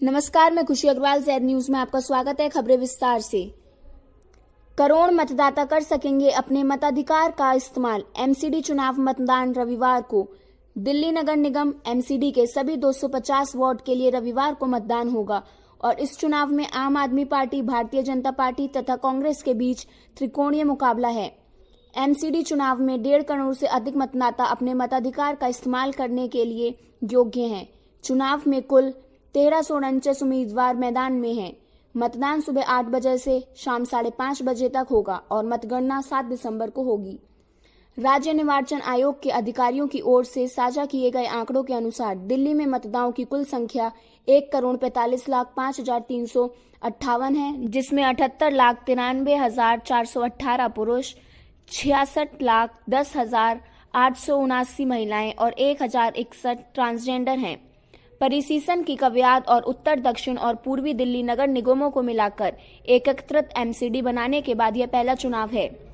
नमस्कार, मैं खुशी अग्रवाल, ज़ेड न्यूज में आपका स्वागत है। खबरें विस्तार से। करोड़ मतदाता कर सकेंगे अपने मताधिकार का इस्तेमाल। एमसीडी चुनाव मतदान रविवार को। दिल्ली नगर निगम एमसीडी के सभी 250 वार्ड के लिए रविवार को मतदान होगा और इस चुनाव में आम आदमी पार्टी, भारतीय जनता पार्टी तथा कांग्रेस के बीच त्रिकोणीय मुकाबला है। एमसीडी चुनाव में 1.5 करोड़ से अधिक मतदाता अपने मताधिकार का इस्तेमाल करने के लिए योग्य हैं। चुनाव में कुल 1349 उम्मीदवार मैदान में हैं। मतदान सुबह 8 बजे से शाम 5:30 बजे तक होगा और मतगणना 7 दिसंबर को होगी। राज्य निर्वाचन आयोग के अधिकारियों की ओर से साझा किए गए आंकड़ों के अनुसार दिल्ली में मतदाताओं की कुल संख्या 1,45,05,358 है, जिसमें 78,93,418 पुरुष, 66,10,879 महिलाएं और 1,061 ट्रांसजेंडर हैं। परिसीमन की कवियात और उत्तर, दक्षिण और पूर्वी दिल्ली नगर निगमों को मिलाकर एकीकृत एमसीडी बनाने के बाद यह पहला चुनाव है।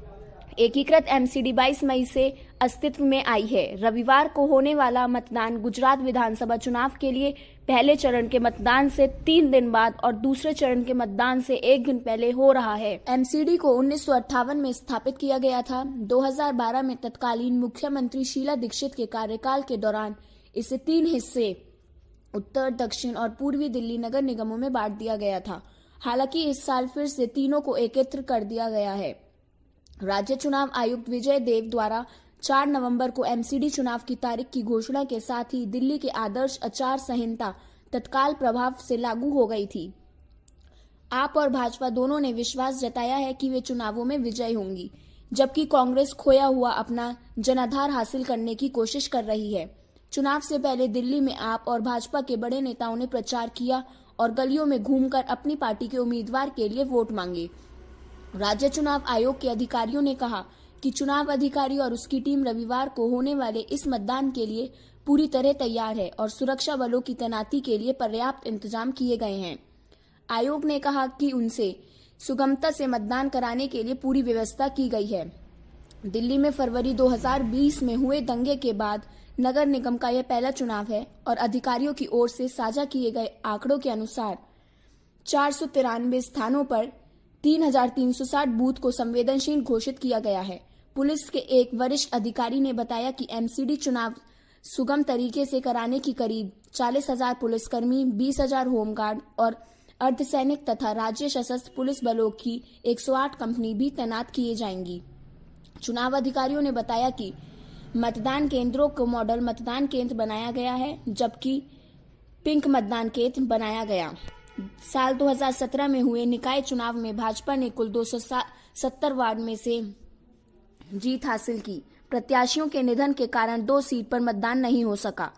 एकीकृत एमसीडी 22 मई से अस्तित्व में आई है। रविवार को होने वाला मतदान गुजरात विधानसभा चुनाव के लिए पहले चरण के मतदान से 3 दिन बाद और दूसरे चरण के मतदान से 1 दिन पहले हो रहा है। एमसीडी को 1958 में स्थापित किया गया था। 2012 में तत्कालीन मुख्यमंत्री शीला दीक्षित के कार्यकाल के दौरान इसे 3 हिस्से उत्तर, दक्षिण और पूर्वी दिल्ली नगर निगमों में बांट दिया गया था। हालांकि इस साल फिर से तीनों को एकत्र कर दिया गया है। राज्य चुनाव आयुक्त विजय देव द्वारा 4 नवंबर को एमसीडी चुनाव की तारीख की घोषणा के साथ ही दिल्ली के आदर्श आचार संहिता तत्काल प्रभाव से लागू हो गई थी। आप और भाजपा दोनों ने विश्वास जताया है कि वे चुनावों में विजयी होंगी, जबकि कांग्रेस खोया हुआ अपना जनाधार हासिल करने की कोशिश कर रही है। चुनाव से पहले दिल्ली में आप और भाजपा के बड़े नेताओं ने प्रचार किया और गलियों में घूमकर अपनी पार्टी के उम्मीदवार के लिए वोट मांगे। राज्य चुनाव आयोग के अधिकारियों ने कहा कि चुनाव अधिकारी और उसकी टीम रविवार को होने वाले इस मतदान के लिए पूरी तरह तैयार है और सुरक्षा बलों की तैनाती के लिए पर्याप्त इंतजाम किए गए हैं। आयोग ने कहा कि उनसे सुगमता से मतदान कराने के लिए पूरी व्यवस्था की गई है। दिल्ली में फरवरी 2020 में हुए दंगे के बाद नगर निगम का यह पहला चुनाव है और अधिकारियों की ओर से साझा किए गए आंकड़ों के अनुसार 493 स्थानों पर 3,360 बूथ को संवेदनशील घोषित किया गया है। पुलिस के एक वरिष्ठ अधिकारी ने बताया कि एमसीडी चुनाव सुगम तरीके से कराने की करीब 40,000 पुलिसकर्मी, 20,000 होमगार्ड और अर्धसैनिक तथा राज्य सशस्त्र पुलिस बलों की 108 कंपनी भी तैनात किए जाएंगी। चुनाव अधिकारियों ने बताया कि मतदान केंद्रों को मॉडल मतदान केंद्र बनाया गया है, जबकि पिंक मतदान केंद्र बनाया गया। साल 2017 में हुए निकाय चुनाव में भाजपा ने कुल 270 वार्ड में से जीत हासिल की। प्रत्याशियों के निधन के कारण 2 सीट पर मतदान नहीं हो सका।